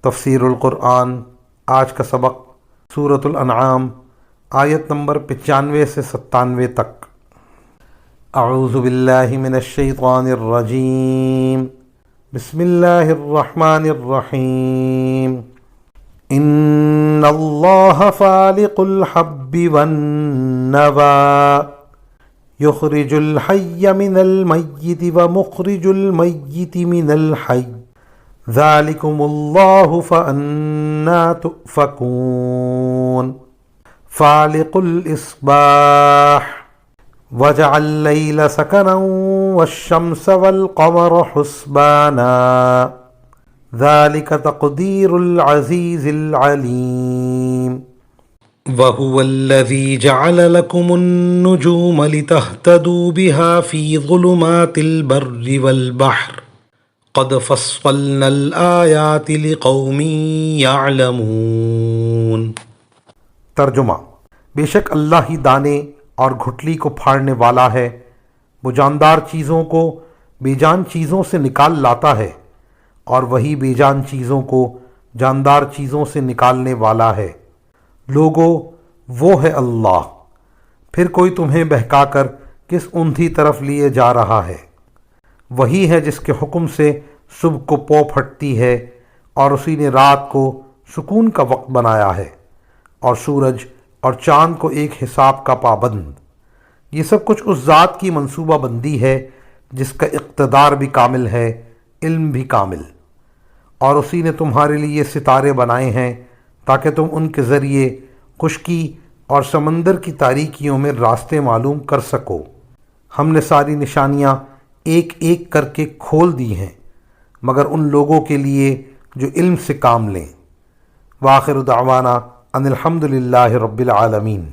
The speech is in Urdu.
تفسیر القرآن آج کا سبق سورۃ الانعام آیت نمبر 95 سے 97 تک۔ اعوذ باللہ من الشیطان الرجیم، بسم اللہ الرحمن الرحیم۔ ان اللہ فالق الحب والنوى یخرج الحی من المیت ومخرج المیت من الحی ذالکم اللہ فأنا تؤفکون۔ فالق الإصباح وجعل اللیل سکنا والشمس والقمر حسبانا ذالک تقدیر العزیز العلیم۔ وَهُوَ الَّذِي جَعَلَ لَكُمُ النُّجُومَ لِتَهْتَدُوا بِهَا فِي ظُلُمَاتِ الْبَرِّ وَالْبَحْرِ قَدْ فَصَّلْنَا الْآيَاتِ لِقَوْمٍ يَعْلَمُونَ۔ ترجمہ: بے شک اللہ ہی دانے اور گھٹلی کو پھاڑنے والا ہے، وہ جاندار چیزوں کو بے جان چیزوں سے نکال لاتا ہے، اور وہی بے جان چیزوں کو جاندار چیزوں سے نکالنے والا ہے۔ لوگو، وہ ہے اللہ، پھر کوئی تمہیں بہکا کر کس اندھی طرف لیے جا رہا ہے؟ وہی ہے جس کے حکم سے صبح کو پو پھٹتی ہے، اور اسی نے رات کو سکون کا وقت بنایا ہے، اور سورج اور چاند کو ایک حساب کا پابند۔ یہ سب کچھ اس ذات کی منصوبہ بندی ہے جس کا اقتدار بھی کامل ہے، علم بھی کامل۔ اور اسی نے تمہارے لیے ستارے بنائے ہیں تاکہ تم ان کے ذریعے خشکی اور سمندر کی تاریکیوں میں راستے معلوم کر سکو۔ ہم نے ساری نشانیاں ایک ایک کر کے کھول دی ہیں، مگر ان لوگوں کے لیے جو علم سے کام لیں۔ وآخر دعوانا ان الحمد للہ رب العالمین۔